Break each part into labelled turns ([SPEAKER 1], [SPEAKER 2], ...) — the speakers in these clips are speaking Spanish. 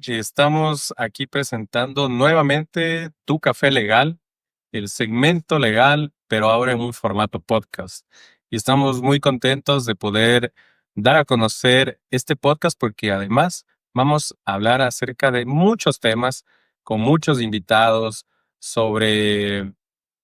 [SPEAKER 1] Y estamos aquí presentando nuevamente Tu Café Legal, el segmento legal, pero ahora en un formato podcast. Y estamos muy contentos de poder dar a conocer este podcast porque además vamos a hablar acerca de muchos temas con muchos invitados sobre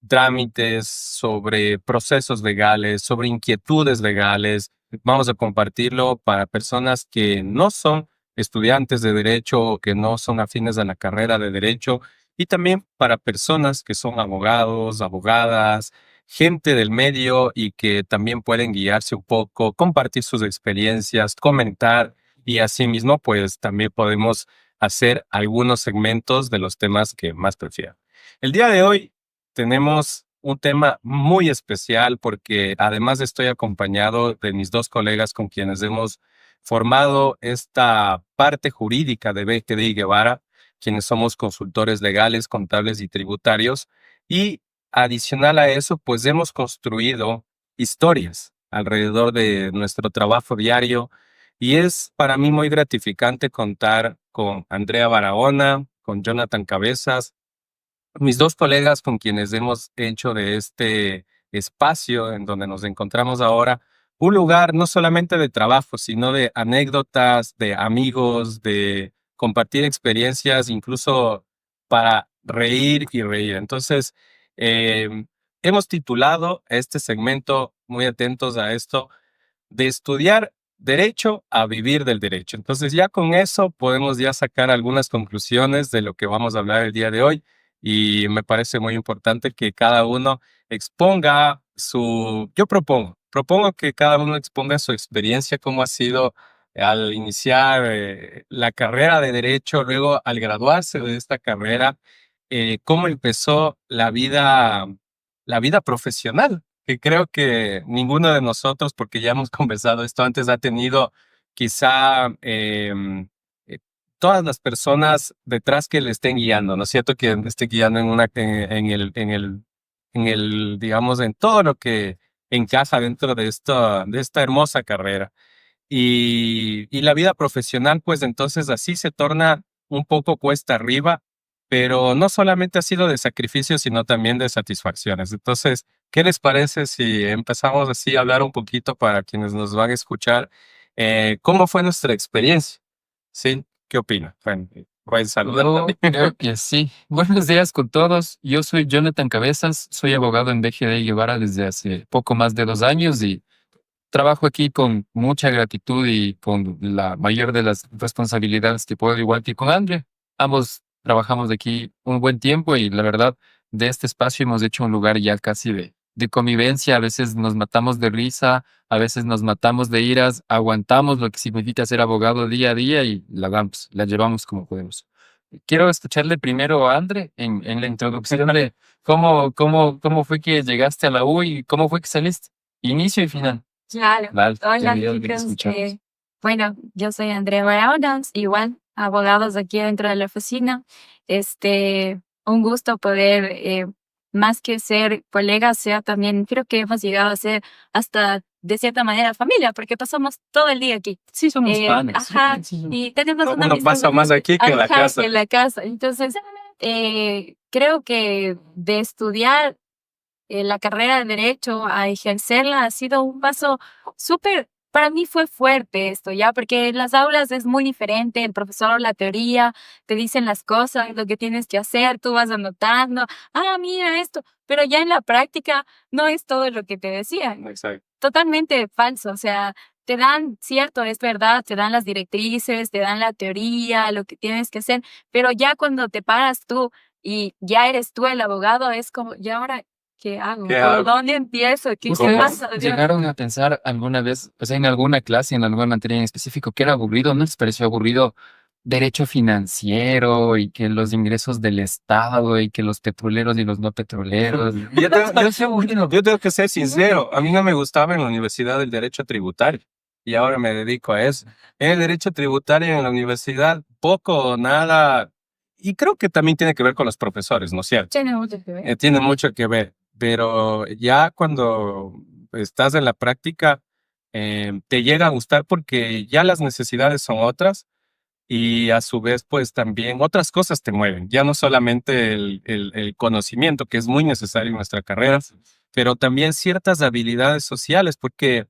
[SPEAKER 1] trámites, sobre procesos legales, sobre inquietudes legales. Vamos a compartirlo para personas que no son estudiantes de derecho o que no son afines a la carrera de derecho y también para personas que son abogados, abogadas, gente del medio y que también pueden guiarse un poco, compartir sus experiencias, comentar y asimismo pues también podemos hacer algunos segmentos de los temas que más prefieran. El día de hoy tenemos un tema muy especial porque además estoy acompañado de mis dos colegas con quienes hemos formado esta parte jurídica de BGD y Guevara, quienes somos consultores legales, contables y tributarios. Y adicional a eso, pues hemos construido historias alrededor de nuestro trabajo diario. Y es para mí muy gratificante contar con Andrea Barahona, con Jonathan Cabezas, mis dos colegas con quienes hemos hecho de este espacio en donde nos encontramos ahora un lugar no solamente de trabajo, sino de anécdotas, de amigos, de compartir experiencias, incluso para reír y reír. Entonces, hemos titulado este segmento, muy atentos a esto, de estudiar derecho a vivir del derecho. Entonces ya con eso podemos ya sacar algunas conclusiones de lo que vamos a hablar el día de hoy y me parece muy importante que cada uno exponga yo propongo que cada uno exponga su experiencia, cómo ha sido al iniciar la carrera de derecho, luego al graduarse de esta carrera, cómo empezó la vida profesional que creo que ninguno de nosotros, porque ya hemos conversado esto antes, ha tenido quizá eh, todas las personas detrás que le estén guiando, ¿no es cierto? Que le esté guiando digamos, en todo lo que encaja dentro de esta hermosa carrera. Y la vida profesional, pues entonces así se torna un poco cuesta arriba, pero no solamente ha sido de sacrificios, sino también de satisfacciones. Entonces, ¿qué les parece si empezamos así a hablar un poquito para quienes nos van a escuchar? ¿Cómo fue nuestra experiencia? ¿Sí? ¿Qué opina? Bueno, buen saludo.
[SPEAKER 2] Yo creo que sí. Buenos días con todos. Yo soy Jonathan Cabezas, soy abogado en BGD Guevara desde hace poco más de 2 años y trabajo aquí con mucha gratitud y con la mayor de las responsabilidades que puedo, igual que con Andrea. Ambos trabajamos de aquí un buen tiempo y la verdad, de este espacio hemos hecho un lugar ya casi de convivencia. A veces nos matamos de risa, a veces nos matamos de iras, aguantamos lo que significa ser abogado día a día y la damos, la llevamos como podemos. Quiero escucharle primero a Andre en la introducción de cómo fue que llegaste a la U y cómo fue que saliste. Inicio y final.
[SPEAKER 3] Claro.
[SPEAKER 2] Vale,
[SPEAKER 3] Hola,
[SPEAKER 2] bienvenido, te
[SPEAKER 3] chicos.
[SPEAKER 2] escuchamos.
[SPEAKER 3] Bueno, yo soy Andrea Barahona, igual, abogados aquí dentro de la oficina. Un gusto poder, más que ser colegas, sea también, creo que hemos llegado a ser hasta de cierta manera familia, porque pasamos todo el día aquí.
[SPEAKER 2] Sí, somos panes.
[SPEAKER 3] Ajá,
[SPEAKER 2] Sí.
[SPEAKER 3] y tenemos una
[SPEAKER 1] Uno
[SPEAKER 3] amistad
[SPEAKER 1] pasa más aquí que en la
[SPEAKER 3] ajá,
[SPEAKER 1] casa.
[SPEAKER 3] que en la casa. Entonces, creo que de estudiar la carrera de derecho a ejercerla ha sido un paso súper, para mí fue fuerte esto, ¿ya? Porque en las aulas es muy diferente, el profesor la teoría, te dicen las cosas, lo que tienes que hacer, tú vas anotando, mira esto, pero ya en la práctica no es todo lo que te decían.
[SPEAKER 1] Exacto.
[SPEAKER 3] Totalmente falso, o sea, te dan, cierto, es verdad, te dan las directrices, te dan la teoría, lo que tienes que hacer, pero ya cuando te paras tú y ya eres tú el abogado, es como, ¿y ahora qué hago?
[SPEAKER 1] ¿Qué
[SPEAKER 3] ¿Por
[SPEAKER 1] hago?
[SPEAKER 3] dónde empiezo? ¿Qué
[SPEAKER 2] ¿Ustedes
[SPEAKER 3] pasa? Dios.
[SPEAKER 2] llegaron a pensar alguna vez, o sea, en alguna clase, en alguna materia en específico, que era aburrido? ¿No les pareció aburrido derecho financiero y que los ingresos del Estado y que los petroleros y los no petroleros?
[SPEAKER 1] Yo soy aburrido. Yo tengo que ser sincero, a mí no me gustaba en la universidad el derecho tributario y ahora me dedico a eso. En el derecho tributario en la universidad, poco o nada, y creo que también tiene que ver con los profesores, ¿no es cierto?
[SPEAKER 3] Tiene mucho que ver.
[SPEAKER 1] Tiene mucho que ver, pero ya cuando estás en la práctica, te llega a gustar porque ya las necesidades son otras. y a su vez, pues también otras cosas te mueven. Ya no solamente el conocimiento, que es muy necesario en nuestra carrera, pero también ciertas habilidades sociales, porque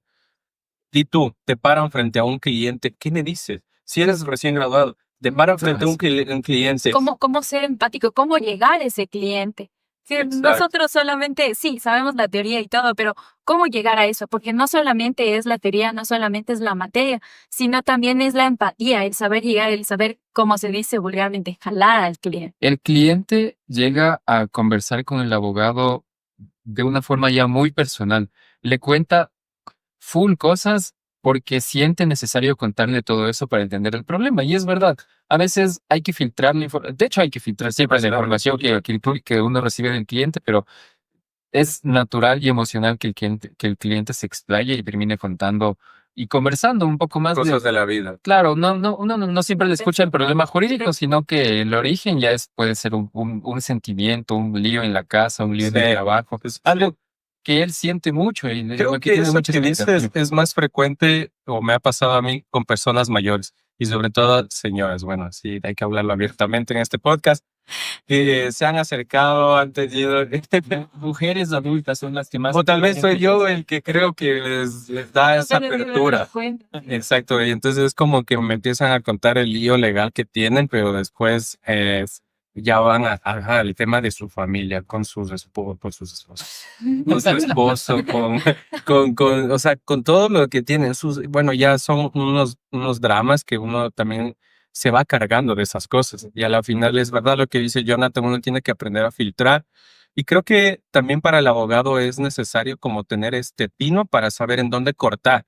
[SPEAKER 1] di tú, te paran frente a un cliente, ¿qué le dices? Si eres recién graduado, te paran frente a un cliente.
[SPEAKER 3] Cómo ser empático, cómo llegar a ese cliente. Sí,
[SPEAKER 1] Exacto.
[SPEAKER 3] nosotros solamente, sí, sabemos la teoría y todo, pero ¿cómo llegar a eso? Porque no solamente es la teoría, no solamente es la materia, sino también es la empatía, el saber llegar, el saber, como se dice vulgarmente, jalar al cliente.
[SPEAKER 2] El cliente llega a conversar con el abogado de una forma ya muy personal. Le cuenta full cosas porque siente necesario contarle todo eso para entender el problema. Y es verdad, a veces hay que filtrar la información. De hecho, hay que filtrar siempre la información que uno recibe del cliente, pero es natural y emocional que el cliente se explaye y termine contando y conversando un poco más
[SPEAKER 1] Cosas de la vida.
[SPEAKER 2] Claro, uno no siempre le escucha el problema jurídico, sino que el origen ya puede ser un sentimiento, un lío en la casa, un lío en el
[SPEAKER 1] Sí.
[SPEAKER 2] trabajo,
[SPEAKER 1] Pues,
[SPEAKER 2] algo que él siente mucho y
[SPEAKER 1] creo
[SPEAKER 2] aquí
[SPEAKER 1] que
[SPEAKER 2] tiene
[SPEAKER 1] eso
[SPEAKER 2] mucha
[SPEAKER 1] que dices
[SPEAKER 2] explicación.
[SPEAKER 1] es más frecuente, o me ha pasado a mí, con personas mayores y sobre todo señoras. Bueno, sí, hay que hablarlo abiertamente en este podcast. Que se han acercado, han tenido,
[SPEAKER 2] Mujeres adultas son las que más...
[SPEAKER 1] o tal vez soy yo el que creo que les da esa apertura. Exacto, y entonces es como que me empiezan a contar el lío legal que tienen, pero después ya van al tema de su familia, con sus esposos, con su esposo, o sea, con todo lo que tienen. Bueno, ya son unos dramas que uno también se va cargando de esas cosas. Y a la final es verdad lo que dice Jonathan, uno tiene que aprender a filtrar. Y creo que también para el abogado es necesario como tener este tino para saber en dónde cortar.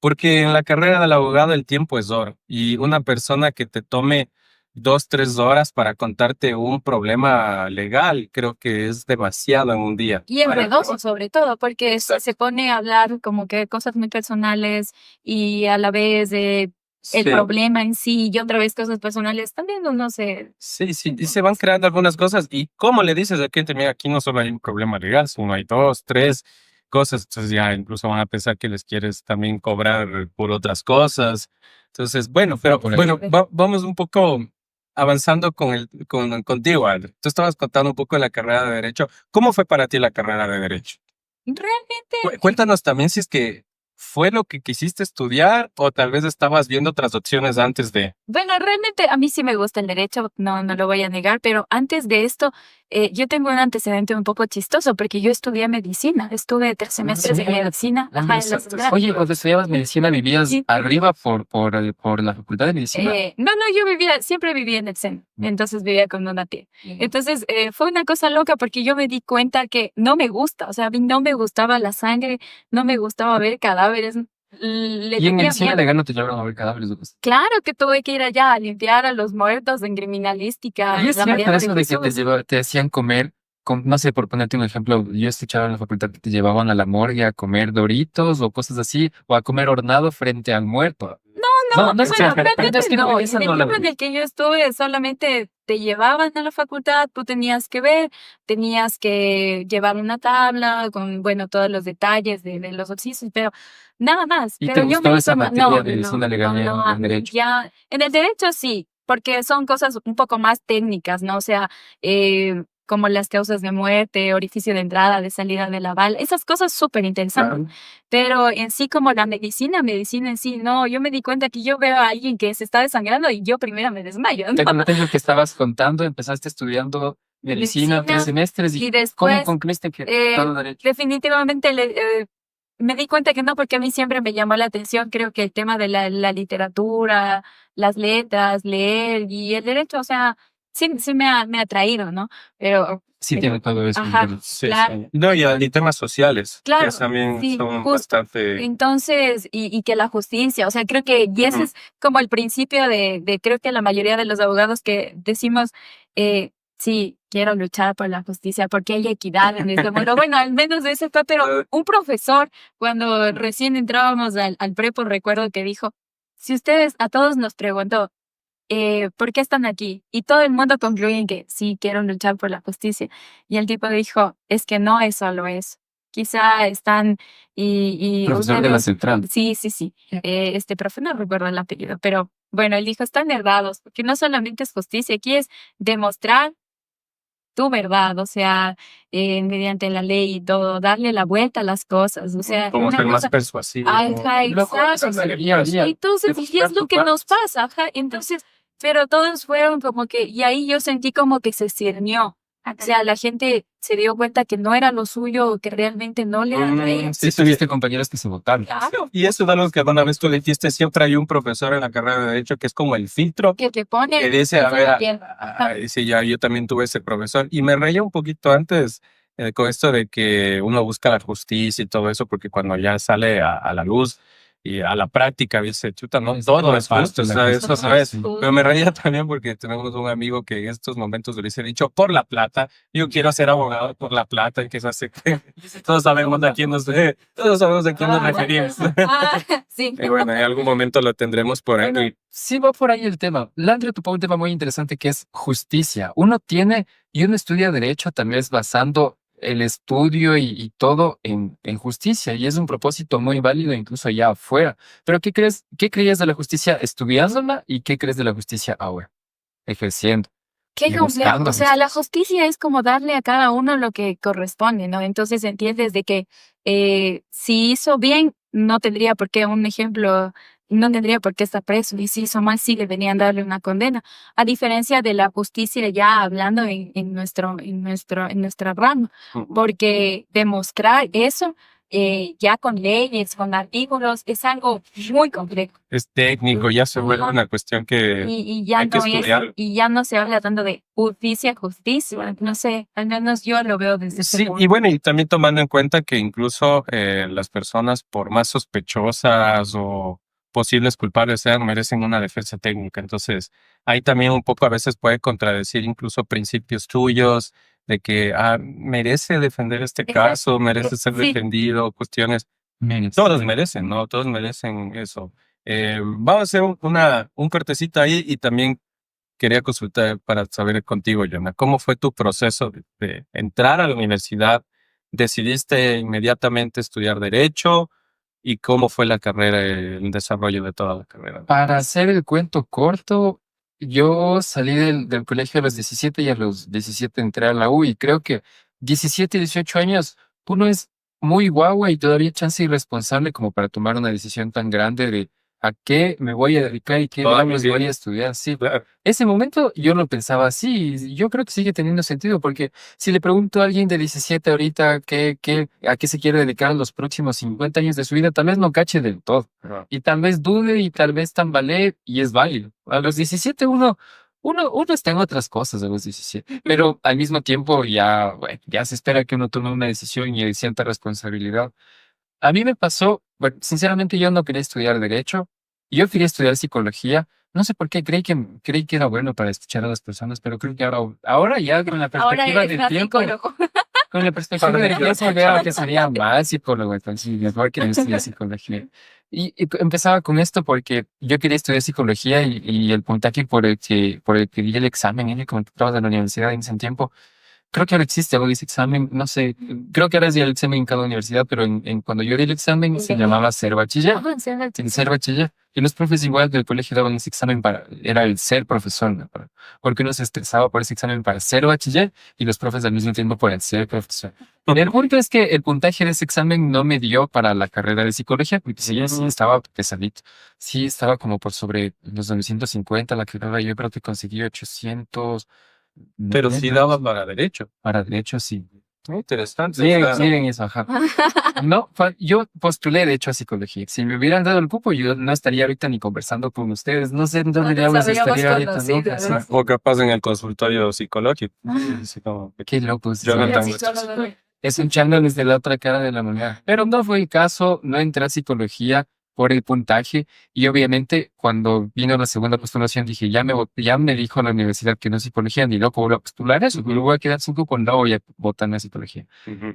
[SPEAKER 1] Porque en la carrera del abogado el tiempo es oro. Y una persona que te tome 2, 3 horas para contarte un problema legal, creo que es demasiado en un día.
[SPEAKER 3] Y enredoso sobre todo, porque se pone a hablar como que cosas muy personales y a la vez el
[SPEAKER 1] Sí.
[SPEAKER 3] problema en sí y otra vez cosas personales, también uno se...
[SPEAKER 1] Sí, y se van creando algunas cosas. ¿Y cómo le dices al cliente? Mira, aquí no solo hay un problema legal, sino hay 2, 3 cosas. Entonces ya incluso van a pensar que les quieres también cobrar por otras cosas. Entonces, bueno, pero bueno, vamos un poco avanzando contigo, André. Tú estabas contando un poco de la carrera de Derecho. ¿Cómo fue para ti la carrera de Derecho?
[SPEAKER 3] Realmente,
[SPEAKER 1] Cuéntanos también si es que fue lo que quisiste estudiar o tal vez estabas viendo otras opciones antes de...
[SPEAKER 3] bueno, realmente a mí sí me gusta el derecho, no lo voy a negar, pero antes de esto, yo tengo un antecedente un poco chistoso porque yo estudié medicina, estuve 3 semestres de medicina. Ajá, en la ciudad.
[SPEAKER 2] Oye, cuando estudiabas medicina, ¿vivías
[SPEAKER 3] Sí.
[SPEAKER 2] arriba por la facultad de medicina?
[SPEAKER 3] No, yo siempre vivía en el centro, entonces vivía con una tía. Entonces fue una cosa loca porque yo me di cuenta que no me gusta, o sea, a mí no me gustaba la sangre, no me gustaba ver cadáveres. Le
[SPEAKER 2] ¿Y en
[SPEAKER 3] tenía
[SPEAKER 2] medicina
[SPEAKER 3] miedo.
[SPEAKER 2] legal no te llevaron a ver cadáveres?
[SPEAKER 3] Claro que tuve que ir allá a limpiar a los muertos en criminalística.
[SPEAKER 2] Y es
[SPEAKER 3] la
[SPEAKER 2] cierto
[SPEAKER 3] María de
[SPEAKER 2] eso de que
[SPEAKER 3] Jesús.
[SPEAKER 2] te hacían comer, no sé, por ponerte un ejemplo, yo escuchaba en la facultad que te llevaban a la morgue a comer Doritos o cosas así, o a comer hornado frente al muerto. No es
[SPEAKER 3] Bueno,
[SPEAKER 2] cierto, pero es
[SPEAKER 3] realmente
[SPEAKER 2] que
[SPEAKER 3] no.
[SPEAKER 2] esa
[SPEAKER 3] En el
[SPEAKER 2] no la
[SPEAKER 3] tiempo en el que yo estuve, solamente te llevaban a la facultad, tú tenías que ver, tenías que llevar una tabla con, bueno, todos los detalles de los oficios, pero nada más.
[SPEAKER 2] ¿Y te
[SPEAKER 3] Pero yo
[SPEAKER 2] gustó
[SPEAKER 3] me
[SPEAKER 2] esa
[SPEAKER 3] hizo
[SPEAKER 2] materia de medicina legal en derecho?
[SPEAKER 3] ya, en el derecho sí, porque son cosas un poco más técnicas, ¿no? O sea, como las causas de muerte, orificio de entrada, de salida de la bala, esas cosas súper interesantes.
[SPEAKER 2] Claro.
[SPEAKER 3] Pero en sí, como la medicina en sí, no, yo me di cuenta que yo veo a alguien que se está desangrando y yo primero me desmayo, ¿no?
[SPEAKER 2] Te conté lo que estabas contando, empezaste estudiando medicina 3 semestres
[SPEAKER 3] Y
[SPEAKER 2] y ¿cómo
[SPEAKER 3] después,
[SPEAKER 2] concluiste que
[SPEAKER 3] eh,
[SPEAKER 2] todo derecho?
[SPEAKER 3] definitivamente me di cuenta que no, porque a mí siempre me llamó la atención, creo que el tema de la literatura, las letras, leer y el derecho, o sea, sí me ha traído, ¿no? Pero,
[SPEAKER 2] Sí, tiene todo eso.
[SPEAKER 3] ajá,
[SPEAKER 1] Sí,
[SPEAKER 3] claro.
[SPEAKER 1] sí. No, y temas sociales,
[SPEAKER 3] Claro,
[SPEAKER 1] que también
[SPEAKER 3] sí,
[SPEAKER 1] son
[SPEAKER 3] justo.
[SPEAKER 1] bastante...
[SPEAKER 3] Entonces, y que la justicia, o sea, creo que, y ese
[SPEAKER 1] Ujú.
[SPEAKER 3] es como el principio creo que la mayoría de los abogados que decimos, sí, quiero luchar por la justicia, porque hay equidad en este mundo. Bueno, al menos ese fue, pero un profesor, cuando recién entrábamos al prepo, recuerdo que dijo, si ustedes, a todos nos preguntó, ¿por qué están aquí? Y todo el mundo concluye en que sí, quiero luchar por la justicia. Y el tipo dijo, es que no es solo eso. Quizá están y
[SPEAKER 2] Profesor de la
[SPEAKER 3] ustedes,
[SPEAKER 2] Central.
[SPEAKER 3] sí. Este profe, no recuerdo el apellido, pero Bueno, él dijo, están errados, porque no solamente es justicia, aquí es demostrar tu verdad, o sea, mediante la ley y todo, darle la vuelta a las cosas, o sea,
[SPEAKER 1] Como
[SPEAKER 3] una
[SPEAKER 1] ser más
[SPEAKER 3] cosa,
[SPEAKER 1] persuasivo.
[SPEAKER 3] ajá, exacto. Entonces, y es lo que nos pasa, ajá, entonces, pero todos fueron como que, y ahí yo sentí como que se cernió, o sea, la gente se dio cuenta que no era lo suyo, que realmente no le atraía.
[SPEAKER 2] Sí, tuviste compañeros que se votaron.
[SPEAKER 3] Claro,
[SPEAKER 1] Y eso es algo que una vez tú le dijiste, siempre hay un profesor en la carrera de Derecho que es como el filtro
[SPEAKER 3] que te pone,
[SPEAKER 1] que dice, a
[SPEAKER 3] se
[SPEAKER 1] ver,
[SPEAKER 3] entiende. Ajá.
[SPEAKER 1] sí, ya, yo también tuve ese profesor y me reía un poquito antes con esto de que uno busca la justicia y todo eso, porque cuando ya sale a la luz y a la práctica, dice, chuta, no, todo es justo, o sea, eso no es. Pero me reía también porque tenemos un amigo que en estos momentos le dice dicho, por la plata, yo quiero ser abogado por la plata, y que se hace, todos sabemos a quién todos sabemos a quién nos referimos.
[SPEAKER 3] Sí.
[SPEAKER 1] Y bueno, en algún momento lo tendremos por ahí.
[SPEAKER 2] Bueno, sí va por ahí el tema. Landry tocó un tema muy interesante que es justicia. Uno tiene y uno estudia derecho tal vez basando el estudio y todo en justicia y es un propósito muy válido incluso allá afuera. Pero qué creías de la justicia estudiándola y qué crees de la justicia ahora, ejerciendo
[SPEAKER 3] Qué
[SPEAKER 2] y
[SPEAKER 3] complejo.
[SPEAKER 2] buscando
[SPEAKER 3] O sea, la
[SPEAKER 2] justicia?
[SPEAKER 3] justicia es como darle a cada uno lo que corresponde, ¿no? Entonces entiendes de que si hizo bien, no tendría por qué, un ejemplo, no tendría por qué estar preso. Y si hizo mal, sí deberían darle una condena. A diferencia de la justicia ya hablando en nuestra rama. Porque demostrar eso ya con leyes, con artículos, es algo muy complejo.
[SPEAKER 1] Es técnico, ya se vuelve una cuestión que
[SPEAKER 3] Y ya
[SPEAKER 1] hay que
[SPEAKER 3] no es,
[SPEAKER 1] estudiar.
[SPEAKER 3] y ya no se habla tanto de justicia, no sé, al menos yo lo veo desde ese
[SPEAKER 1] Sí,
[SPEAKER 3] punto.
[SPEAKER 1] y bueno, y también tomando en cuenta que incluso las personas, por más sospechosas o posibles culpables sean, merecen una defensa técnica. Entonces, ahí también un poco a veces puede contradecir incluso principios tuyos de que merece defender este
[SPEAKER 3] Exacto.
[SPEAKER 1] caso, merece ser
[SPEAKER 3] Sí.
[SPEAKER 1] defendido, cuestiones.
[SPEAKER 2] Menos.
[SPEAKER 1] Todos merecen, ¿no? Todos merecen eso. Vamos a hacer un cortecito ahí y también quería consultar para saber contigo, Jonah, ¿cómo fue tu proceso de entrar a la universidad? ¿Decidiste inmediatamente estudiar Derecho? ¿Y cómo fue la carrera, el desarrollo de toda la carrera?
[SPEAKER 2] Para hacer el cuento corto, yo salí del colegio a los 17 y a los 17 entré a la U y creo que 17 y 18 años uno es muy guagua y todavía chance irresponsable como para tomar una decisión tan grande de a qué me voy a dedicar y qué
[SPEAKER 1] Todavía
[SPEAKER 2] diablos
[SPEAKER 1] sí.
[SPEAKER 2] voy a estudiar. Sí,
[SPEAKER 1] Claro.
[SPEAKER 2] ese momento yo lo pensaba así y yo creo que sigue teniendo sentido porque si le pregunto a alguien de 17 ahorita a qué se quiere dedicar los próximos 50 años de su vida, tal vez no cache del todo. Y tal vez dude y tal vez tambalee y es válido. A los 17 uno está en otras cosas a los 17, pero al mismo tiempo ya, bueno, ya se espera que uno tome una decisión y hay cierta responsabilidad. A mí me pasó, bueno, sinceramente yo no quería estudiar derecho, yo quería estudiar psicología. No sé por qué creí que era bueno para escuchar a las personas, pero creo que ahora ya con la
[SPEAKER 3] Ahora
[SPEAKER 2] perspectiva
[SPEAKER 3] es
[SPEAKER 2] del
[SPEAKER 3] más
[SPEAKER 2] tiempo,
[SPEAKER 3] psicólogo.
[SPEAKER 2] con la perspectiva del tiempo veo que sería más psicólogo, entonces mejor que no estudie psicología. Y empezaba con esto porque yo quería estudiar psicología y el puntaje por el que di el examen, como tú estabas en la universidad en ese tiempo, creo que ahora existe algo de ese examen, no sé, creo que ahora es el examen en cada universidad, pero cuando yo di el examen se llamaba ser bachiller,
[SPEAKER 3] Ajá, sí, anda.
[SPEAKER 2] sin ser bachiller. Y los profes igual del colegio daban ese examen era el ser profesor, ¿no? Porque uno se estresaba por ese examen para ser bachiller y los profes al mismo tiempo por el ser profesor. El punto es que el puntaje de ese examen no me dio para la carrera de psicología, porque sí estaba pesadito. Sí estaba como por sobre los 950 la carrera, yo creo que conseguí 800.
[SPEAKER 1] Pero sí daba para Derecho.
[SPEAKER 2] Para derecho, sí.
[SPEAKER 1] Muy interesante.
[SPEAKER 2] Miren eso, ajá. No, yo postulé de hecho a psicología. Si me hubieran dado el cupo, yo no estaría ahorita ni conversando con ustedes. No sé en dónde
[SPEAKER 3] nos
[SPEAKER 2] diablos
[SPEAKER 3] habríamos
[SPEAKER 2] estaría ahorita
[SPEAKER 3] conocido,
[SPEAKER 2] nunca. Sí.
[SPEAKER 3] ¿no?
[SPEAKER 1] O capaz en el consultorio psicológico. Así como,
[SPEAKER 2] Qué loco. Sí.
[SPEAKER 1] Jonathan,
[SPEAKER 3] Mira, psicólogo.
[SPEAKER 2] Es un chango desde la otra cara de la moneda. Pero no fue el caso, no entré a psicología por el puntaje y obviamente cuando vino la segunda postulación dije, ya me dijo la universidad que no es psicología, ni loco voy a postular eso, me voy a quedar sin cupo, no voy a votar en psicología.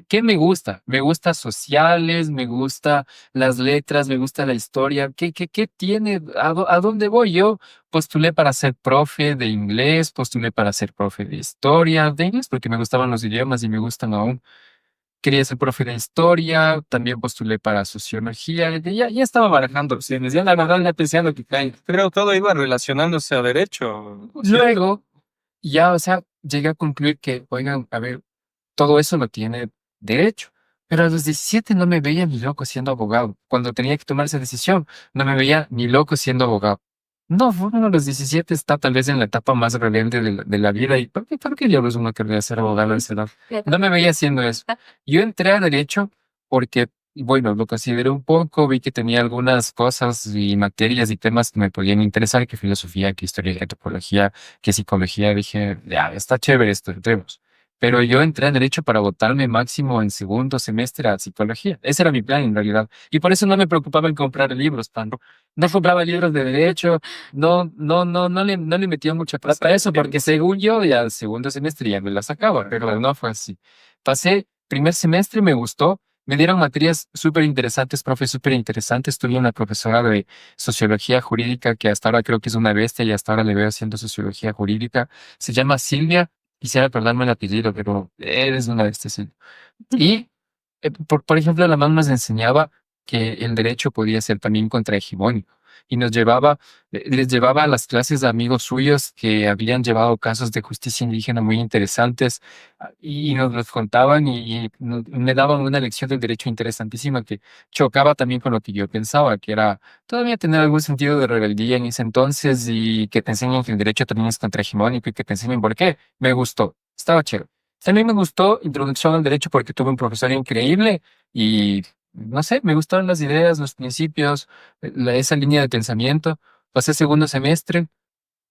[SPEAKER 2] ¿Qué me gusta? Me gusta sociales, me gusta las letras, me gusta la historia. ¿Qué tiene? ¿A dónde voy? Yo postulé para ser profe de inglés, postulé para ser profe de historia, de inglés, porque me gustaban los idiomas y me gustan aún. quería ser profe de historia, también postulé para sociología, y ya estaba barajando opciones, ya la verdad ya pensando que cae.
[SPEAKER 1] Pero todo iba relacionándose a derecho.
[SPEAKER 2] Luego, ya, o sea, llegué a concluir que, oigan, a ver, todo eso lo tiene derecho. Pero a los 17 no me veía ni loco siendo abogado. Cuando tenía que tomar esa decisión, no me veía ni loco siendo abogado. No, uno a los 17 está tal vez en la etapa más rebelde de la vida. ¿Y por qué diablos uno querría ser abogado a esa edad? No me veía haciendo eso. Yo entré a Derecho porque, bueno, lo consideré un poco, vi que tenía algunas cosas y materias y temas que me podían interesar, que filosofía, que historia, que antropología, que psicología. Dije, ya, está chévere esto, entremos. Pero yo entré a Derecho para votarme máximo en segundo semestre a Psicología. Ese era mi plan en realidad. Y por eso no me preocupaba en comprar libros, pan. No compraba libros de Derecho, no le metía mucha plata a eso, porque según yo, ya el segundo semestre ya me la sacaba, pero no fue así. Pasé primer semestre, me gustó. Me dieron materias súper interesantes, profe, súper interesantes. Tuve una profesora de sociología jurídica que hasta ahora creo que es una bestia y hasta ahora le veo haciendo sociología jurídica. Se llama Silvia. Quisiera acordarme el apellido, pero eres una de estas. Sí. Y, por ejemplo, la mamá nos enseñaba que el derecho podía ser también contrahegemónico y les llevaba a las clases a amigos suyos que habían llevado casos de justicia indígena muy interesantes, y nos los contaban y me daban una lección del derecho interesantísima que chocaba también con lo que yo pensaba, que era todavía tener algún sentido de rebeldía en ese entonces y que te enseñen que el derecho también es contrahegemónico y que te enseñen por qué. Me gustó, estaba chévere. También me gustó Introducción al Derecho porque tuve un profesor increíble y, no sé, me gustaron las ideas, los principios, esa línea de pensamiento. Pasé segundo semestre,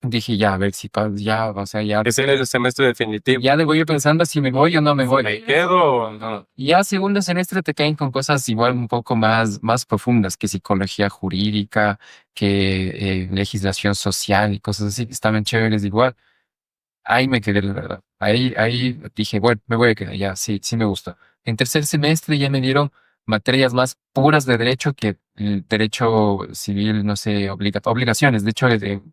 [SPEAKER 2] dije, ya, a ver si ya, o sea, ya,
[SPEAKER 1] Ese era el semestre definitivo.
[SPEAKER 2] ya le voy pensando si me voy o no me voy.
[SPEAKER 1] ¿Me quedo o no?
[SPEAKER 2] Ya segundo semestre te caen con cosas igual un poco más profundas, que psicología jurídica, que legislación social y cosas así, que estaban chéveres igual. Ahí me quedé, la verdad. Ahí dije, bueno, me voy a quedar, ya, sí, sí me gusta. En tercer semestre ya me dieron materias más puras de derecho que el derecho civil, no sé, obligaciones. De hecho,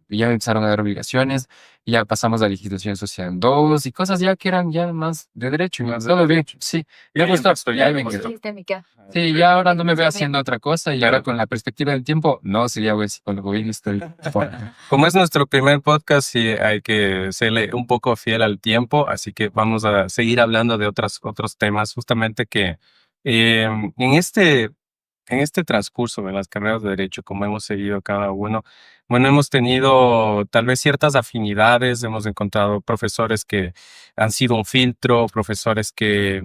[SPEAKER 2] ya empezaron a dar obligaciones, y ya pasamos a legislación social 2 y cosas ya que eran ya más de derecho. Y
[SPEAKER 1] Más de
[SPEAKER 2] todo bien,
[SPEAKER 1] derecho.
[SPEAKER 2] sí.
[SPEAKER 1] Ya
[SPEAKER 2] Me gustó,
[SPEAKER 1] impactó,
[SPEAKER 2] ya
[SPEAKER 1] ya
[SPEAKER 2] ahí me
[SPEAKER 1] impactó.
[SPEAKER 2] quedé. Sí, ya ahora no me veo haciendo otra cosa y ahora con la perspectiva del tiempo, no sería buen psicólogo y estoy fuera.
[SPEAKER 1] Como es nuestro primer podcast, sí hay que serle un poco fiel al tiempo, así que vamos a seguir hablando de otros temas, justamente que en este transcurso de las carreras de derecho, como hemos seguido cada uno, bueno, hemos tenido tal vez ciertas afinidades, hemos encontrado profesores que han sido un filtro, profesores que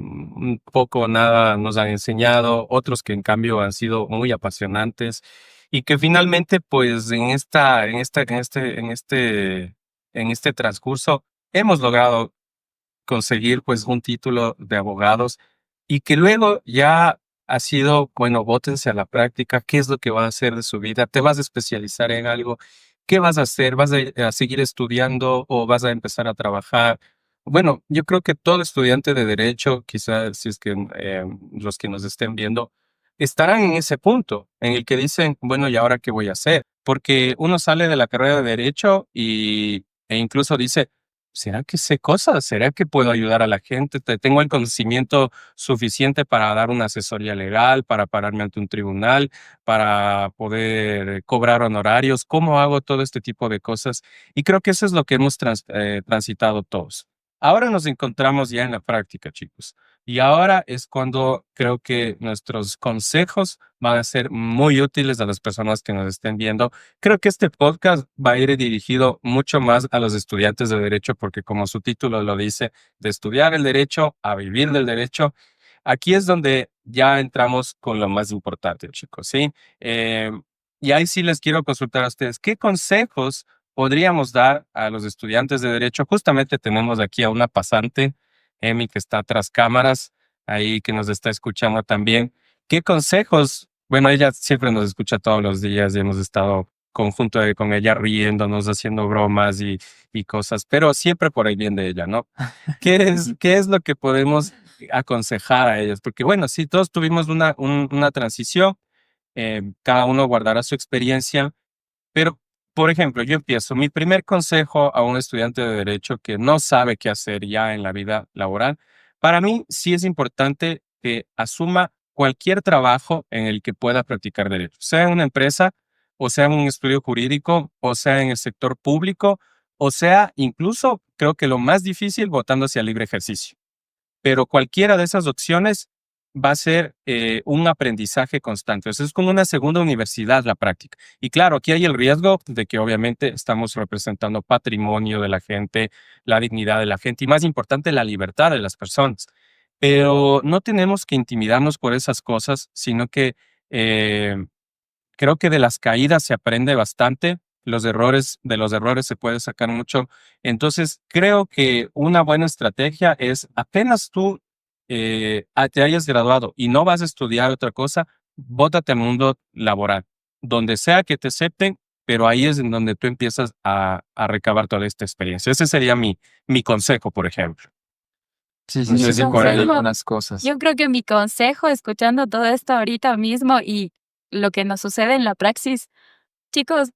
[SPEAKER 1] poco o nada nos han enseñado, otros que en cambio han sido muy apasionantes y que finalmente, pues en este transcurso hemos logrado conseguir pues un título de abogados y que luego ya ha sido, bueno, bótense a la práctica, qué es lo que vas a hacer de su vida, te vas a especializar en algo, qué vas a hacer, vas a seguir estudiando o vas a empezar a trabajar. Bueno, yo creo que todo estudiante de derecho, quizás si es que los que nos estén viendo, estarán en ese punto en el que dicen, bueno, ¿y ahora qué voy a hacer? Porque uno sale de la carrera de derecho e incluso dice, ¿será que sé cosas? ¿Será que puedo ayudar a la gente? ¿Tengo el conocimiento suficiente para dar una asesoría legal, para pararme ante un tribunal, para poder cobrar honorarios? ¿Cómo hago todo este tipo de cosas? Y creo que eso es lo que hemos transitado todos. Ahora nos encontramos ya en la práctica, chicos. Y ahora es cuando creo que nuestros consejos van a ser muy útiles a las personas que nos estén viendo. Creo que este podcast va a ir dirigido mucho más a los estudiantes de derecho porque como su título lo dice, de estudiar el derecho a vivir del derecho, aquí es donde ya entramos con lo más importante, chicos, ¿sí? Eh, y ahí sí les quiero consultar a ustedes, ¿qué consejos podríamos dar a los estudiantes de derecho? Justamente tenemos aquí a una pasante, Emi, que está tras cámaras, ahí que nos está escuchando también. ¿Qué consejos? Bueno, ella siempre nos escucha todos los días y hemos estado con ella riéndonos, haciendo bromas y cosas, pero siempre por el bien de ella, ¿no? ¿Qué es lo que podemos aconsejar a ellos? Porque bueno, sí, todos tuvimos una transición, cada uno guardará su experiencia, pero, por ejemplo, yo empiezo. Mi primer consejo a un estudiante de derecho que no sabe qué hacer ya en la vida laboral, para mí sí es importante que asuma cualquier trabajo en el que pueda practicar derecho, sea en una empresa, o sea en un estudio jurídico, o sea en el sector público, o sea incluso, creo que lo más difícil, votando hacia libre ejercicio. Pero cualquiera de esas opciones va a ser un aprendizaje constante. O sea, es como una segunda universidad la práctica. Y claro, aquí hay el riesgo de que obviamente estamos representando patrimonio de la gente, la dignidad de la gente y más importante, la libertad de las personas. Pero no tenemos que intimidarnos por esas cosas, sino que eh, creo que de las caídas se aprende bastante, de los errores se puede sacar mucho. Entonces, creo que una buena estrategia es apenas tú te hayas graduado y no vas a estudiar otra cosa, bótate al mundo laboral, donde sea que te acepten, pero ahí es en donde tú empiezas a recabar toda esta experiencia. Ese sería mi consejo, por ejemplo.
[SPEAKER 2] Sí,
[SPEAKER 1] No
[SPEAKER 2] sí,
[SPEAKER 1] sé
[SPEAKER 2] sí,
[SPEAKER 1] si por ahí.
[SPEAKER 2] algunas cosas.
[SPEAKER 3] Yo creo que mi consejo, escuchando todo esto ahorita mismo y lo que nos sucede en la praxis, chicos,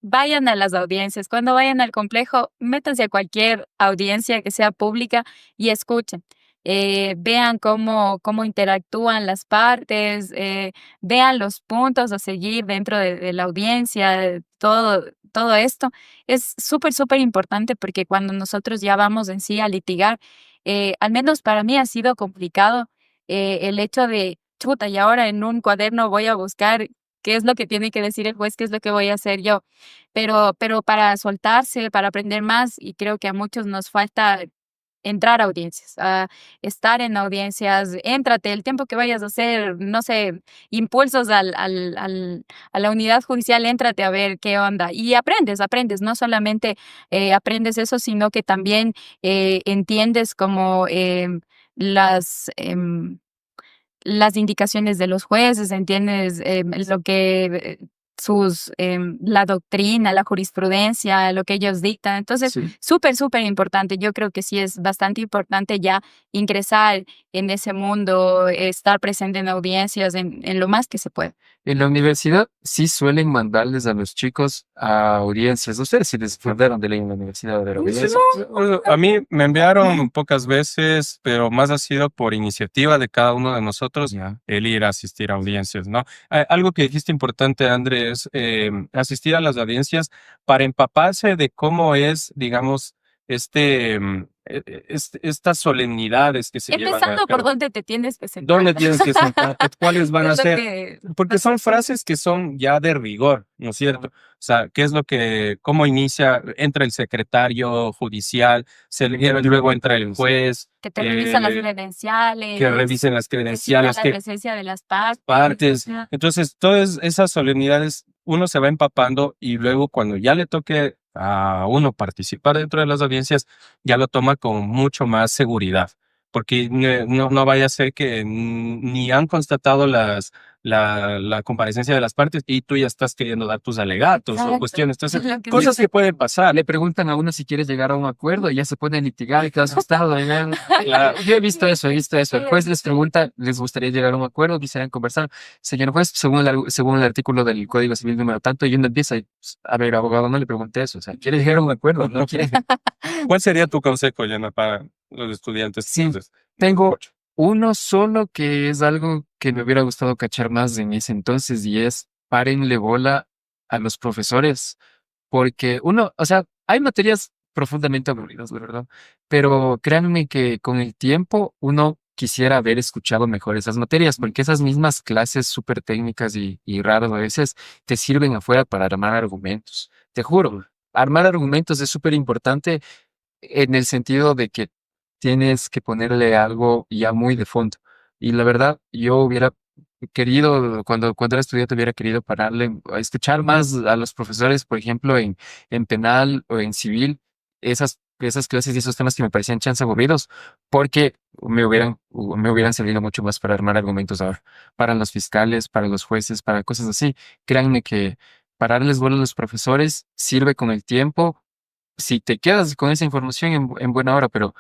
[SPEAKER 3] vayan a las audiencias. Cuando vayan al complejo, métanse a cualquier audiencia que sea pública y escuchen. Vean cómo interactúan las partes, vean los puntos a seguir dentro de la audiencia, todo esto. Es súper, súper importante porque cuando nosotros ya vamos en sí a litigar, al menos para mí ha sido complicado el hecho de, chuta, y ahora en un cuaderno voy a buscar qué es lo que tiene que decir el juez, qué es lo que voy a hacer yo. Pero para soltarse, para aprender más, y creo que a muchos nos falta entrar a audiencias, a estar en audiencias, éntrate, el tiempo que vayas a hacer, no sé, impulsos a la unidad judicial, éntrate a ver qué onda. Y aprendes, no solamente aprendes eso, sino que también entiendes como las indicaciones de los jueces, entiendes lo que la doctrina, la jurisprudencia, lo que ellos dictan. Entonces,
[SPEAKER 2] Sí.
[SPEAKER 3] súper, súper importante. Yo creo que sí es bastante importante ya ingresar en ese mundo, estar presente en audiencias, en lo más que se puede.
[SPEAKER 2] En la universidad sí suelen mandarles a los chicos a audiencias. Ustedes sí les mandaron de ley en la universidad de la audiencia.
[SPEAKER 1] A mí me enviaron pocas veces, pero más ha sido por iniciativa de cada uno de nosotros
[SPEAKER 2] Ya.
[SPEAKER 1] el ir a asistir a audiencias, ¿no? Algo que dijiste importante, André, es asistir a las audiencias para empaparse de cómo es, digamos, estas solemnidades que se llevan a
[SPEAKER 3] Empezando por
[SPEAKER 1] cabo.
[SPEAKER 3] dónde te tienes que sentar.
[SPEAKER 1] ¿Dónde tienes que sentarte? ¿Cuáles van a
[SPEAKER 3] Es lo
[SPEAKER 1] ser?
[SPEAKER 3] que-
[SPEAKER 1] Porque son frases que son ya de rigor, ¿no es cierto? O sea, ¿qué es lo cómo inicia? Entra el secretario judicial, luego entra el juez,
[SPEAKER 3] que te revisan las
[SPEAKER 1] que
[SPEAKER 3] credenciales,
[SPEAKER 1] revisen las
[SPEAKER 3] que cita
[SPEAKER 1] credenciales,
[SPEAKER 3] la
[SPEAKER 1] que
[SPEAKER 3] presencia de las partes.
[SPEAKER 1] partes.
[SPEAKER 3] Ya.
[SPEAKER 1] Entonces, todas esas solemnidades uno se va empapando y luego cuando ya le toque a uno participar dentro de las audiencias, ya lo toma con mucho más seguridad. Porque no vaya a ser que ni han constatado la comparecencia de las partes y tú ya estás queriendo dar tus alegatos o
[SPEAKER 3] Exacto.
[SPEAKER 1] cuestiones. Entonces,
[SPEAKER 3] Lo que
[SPEAKER 1] cosas que pueden pasar.
[SPEAKER 2] Le preguntan a uno si quieres llegar a un acuerdo y ya se pone a litigar y queda asustado.
[SPEAKER 1] Claro.
[SPEAKER 2] Yo he visto eso, he visto eso. El juez les pregunta, ¿les gustaría llegar a un acuerdo? ¿Quisieran conversar? Señor juez, según el artículo del Código Civil número tanto, y uno empieza, a ver, abogado, no le pregunté eso. O sea, ¿quiere llegar a un acuerdo? ¿No quiere?
[SPEAKER 1] ¿Cuál sería tu consejo, Yana, para los estudiantes?
[SPEAKER 2] Sí,
[SPEAKER 1] Entonces,
[SPEAKER 2] tengo uno solo que es algo que me hubiera gustado cachar más en ese entonces y es párenle bola a los profesores, porque uno, o sea, hay materias profundamente aburridas, la verdad, pero créanme que con el tiempo uno quisiera haber escuchado mejor esas materias, porque esas mismas clases súper técnicas y raras a veces te sirven afuera para armar argumentos. Te juro, armar argumentos es súper importante en el sentido de que tienes que ponerle algo ya muy de fondo. Y la verdad, yo hubiera querido, cuando era estudiante, hubiera querido pararle, a escuchar más a los profesores, por ejemplo, en penal o en civil, esas clases y esos temas que me parecían chance aburridos, porque me hubieran servido mucho más para armar argumentos ahora, para los fiscales, para los jueces, para cosas así. Créanme que pararles bola a los profesores sirve con el tiempo si te quedas con esa información en buena hora, pero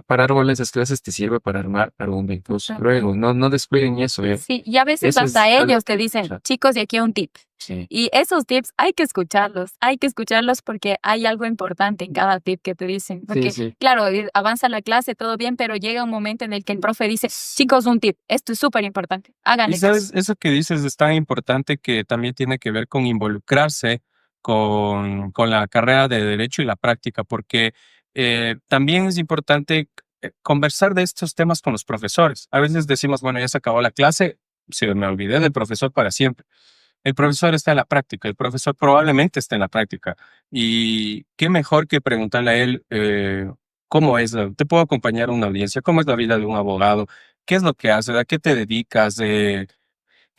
[SPEAKER 2] para árboles, esas clases te sirve para armar argumentos
[SPEAKER 3] Claro.
[SPEAKER 2] luego. No descuiden eso, ¿eh?
[SPEAKER 3] Sí, y a veces
[SPEAKER 2] Eso
[SPEAKER 3] hasta
[SPEAKER 2] es
[SPEAKER 3] ellos te
[SPEAKER 2] algo-
[SPEAKER 3] dicen,
[SPEAKER 2] Claro.
[SPEAKER 3] chicos, y aquí un tip.
[SPEAKER 2] Sí.
[SPEAKER 3] Y esos tips hay que escucharlos porque hay algo importante en cada tip que te dicen. Porque,
[SPEAKER 2] Sí.
[SPEAKER 3] claro, avanza la clase, todo bien, pero llega un momento en el que el profe dice, chicos, un tip, esto es súper importante,
[SPEAKER 1] Y
[SPEAKER 3] háganle
[SPEAKER 1] sabes,
[SPEAKER 3] caso.
[SPEAKER 1] eso que dices es tan importante que también tiene que ver con involucrarse con la carrera de Derecho y la práctica, porque también es importante conversar de estos temas con los profesores. A veces decimos, bueno, ya se acabó la clase, se me olvidé del profesor para siempre. El profesor está en la práctica, el profesor probablemente está en la práctica. Y qué mejor que preguntarle a él cómo es, te puedo acompañar a una audiencia, cómo es la vida de un abogado, qué es lo que haces, a qué te dedicas, ¿qué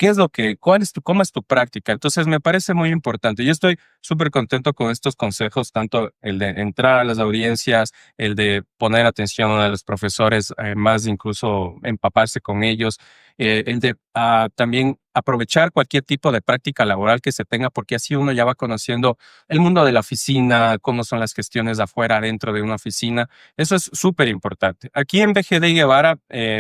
[SPEAKER 1] es lo que, cómo es tu práctica? Entonces me parece muy importante. Yo estoy súper contento con estos consejos, tanto el de entrar a las audiencias, el de poner atención a los profesores, más incluso empaparse con ellos, el de también aprovechar cualquier tipo de práctica laboral que se tenga, porque así uno ya va conociendo el mundo de la oficina, cómo son las gestiones de afuera, dentro de una oficina. Eso es súper importante. Aquí en BGD Guevara,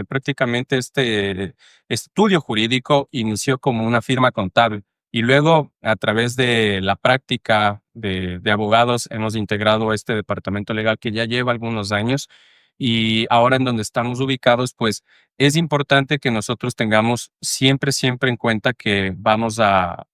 [SPEAKER 1] prácticamente este estudio jurídico inició como una firma contable y luego a través de la práctica de abogados hemos integrado este departamento legal que ya lleva algunos años y ahora en donde estamos ubicados, pues es importante que nosotros tengamos siempre en cuenta que vamos a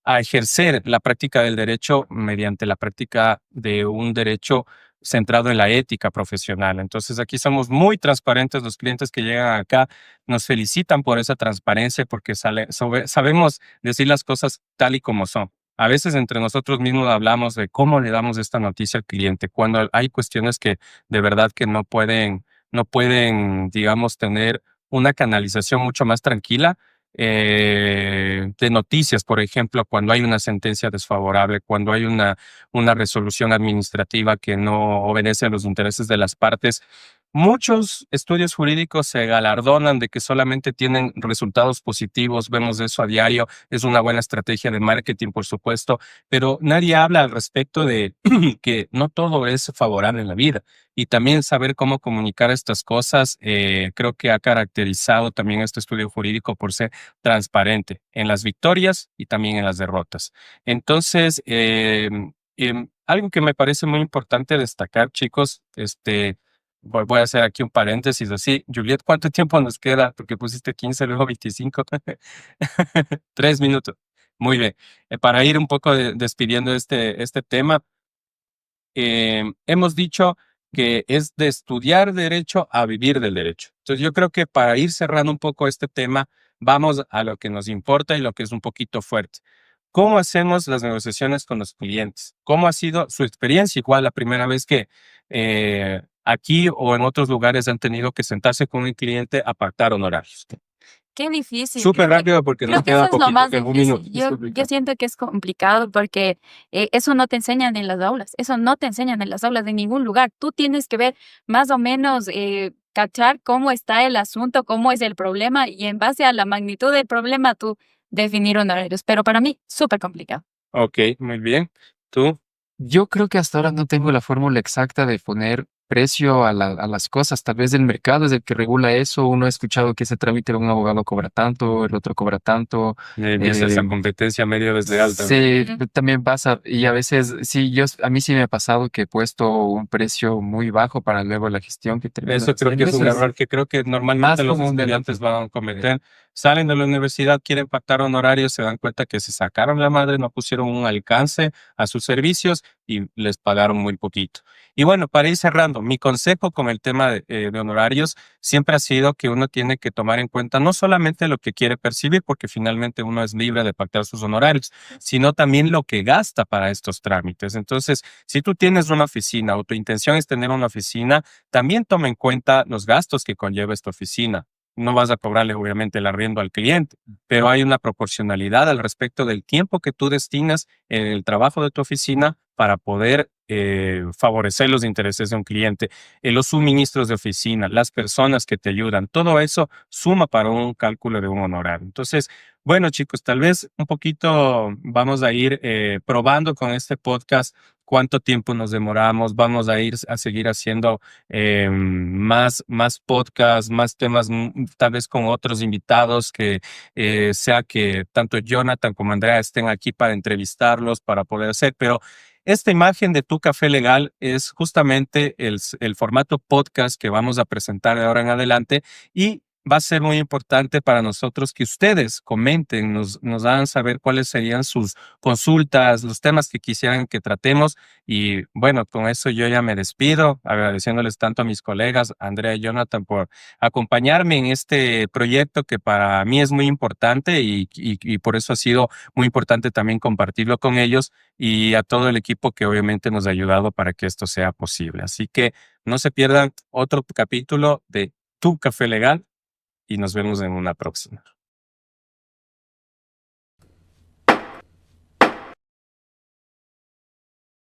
[SPEAKER 1] ejercer la práctica del derecho mediante la práctica de un derecho centrado en la ética profesional. Entonces aquí somos muy transparentes, los clientes que llegan acá nos felicitan por esa transparencia porque sabemos decir las cosas tal y como son. A veces entre nosotros mismos hablamos de cómo le damos esta noticia al cliente, cuando hay cuestiones que de verdad que no pueden, digamos, tener una canalización mucho más tranquila de noticias, por ejemplo, cuando hay una sentencia desfavorable, cuando hay una resolución administrativa que no obedece a los intereses de las partes. Muchos estudios jurídicos se galardonan de que solamente tienen resultados positivos, vemos eso a diario, es una buena estrategia de marketing, por supuesto, pero nadie habla al respecto de que no todo es favorable en la vida y también saber cómo comunicar estas cosas, creo que ha caracterizado también este estudio jurídico por ser transparente en las victorias y también en las derrotas. Entonces, algo que me parece muy importante destacar, chicos, voy a hacer aquí un paréntesis así. Juliet, ¿cuánto tiempo nos queda? Porque pusiste 15, luego 25. 3 minutos. Muy bien. Para ir un poco despidiendo este tema, hemos dicho que es de estudiar derecho a vivir del derecho. Entonces yo creo que para ir cerrando un poco este tema, vamos a lo que nos importa y lo que es un poquito fuerte. ¿Cómo hacemos las negociaciones con los clientes? ¿Cómo ha sido su experiencia? Igual la primera vez que aquí o en otros lugares han tenido que sentarse con un cliente a pactar honorarios.
[SPEAKER 3] Qué difícil.
[SPEAKER 1] Súper rápido porque
[SPEAKER 3] Creo
[SPEAKER 1] nos
[SPEAKER 3] que eso
[SPEAKER 1] queda
[SPEAKER 3] es lo
[SPEAKER 1] poquito,
[SPEAKER 3] más
[SPEAKER 1] que un
[SPEAKER 3] difícil.
[SPEAKER 1] minuto.
[SPEAKER 3] Yo siento que es complicado porque eso no te enseñan en las aulas. Eso no te enseñan en las aulas de ningún lugar. Tú tienes que ver más o menos, cachar cómo está el asunto, cómo es el problema y en base a la magnitud del problema tú definir honorarios. Pero para mí, súper complicado.
[SPEAKER 1] Ok, muy bien. ¿Tú?
[SPEAKER 2] Yo creo que hasta ahora no tengo la fórmula exacta de poner precio a las cosas. Tal vez el mercado es el que regula eso. Uno ha escuchado que ese trámite de un abogado cobra tanto, el otro cobra tanto.
[SPEAKER 1] Empieza esa
[SPEAKER 2] Eh,
[SPEAKER 1] competencia medio desleal también.
[SPEAKER 2] Sí, también pasa. Y a veces, sí, a mí sí me ha pasado que he puesto un precio muy bajo para luego la gestión que termino
[SPEAKER 1] Eso creo que
[SPEAKER 2] haciendo.
[SPEAKER 1] es un
[SPEAKER 2] Eso
[SPEAKER 1] error que creo que
[SPEAKER 2] más
[SPEAKER 1] normalmente los
[SPEAKER 2] común de lo
[SPEAKER 1] estudiantes van a cometer. Salen de la universidad, quieren pactar honorarios, se dan cuenta que se sacaron la madre, no pusieron un alcance a sus servicios y les pagaron muy poquito. Y bueno, para ir cerrando, mi consejo con el tema de honorarios siempre ha sido que uno tiene que tomar en cuenta no solamente lo que quiere percibir, porque finalmente uno es libre de pactar sus honorarios, sino también lo que gasta para estos trámites. Entonces, si tú tienes una oficina o tu intención es tener una oficina, también toma en cuenta los gastos que conlleva esta oficina. No vas a cobrarle obviamente el arriendo al cliente, pero hay una proporcionalidad al respecto del tiempo que tú destinas en el trabajo de tu oficina para poder favorecer los intereses de un cliente, los suministros de oficina, las personas que te ayudan, todo eso suma para un cálculo de un honorario. Entonces, bueno, chicos, tal vez un poquito vamos a ir probando con este podcast cuánto tiempo nos demoramos. Vamos a ir a seguir haciendo más podcasts, más temas, tal vez con otros invitados que sea que tanto Jonathan como Andrea estén aquí para entrevistarlos, para poder hacer. Pero esta imagen de Tu Café Legal es justamente el formato podcast que vamos a presentar de ahora en adelante, y va a ser muy importante para nosotros que ustedes comenten, nos hagan saber cuáles serían sus consultas, los temas que quisieran que tratemos. Y bueno, con eso yo ya me despido, agradeciéndoles tanto a mis colegas, Andrea y Jonathan, por acompañarme en este proyecto que para mí es muy importante, y por eso ha sido muy importante también compartirlo con ellos, y a todo el equipo que obviamente nos ha ayudado para que esto sea posible. Así que no se pierdan otro capítulo de Tu Café Legal, y nos vemos en una próxima.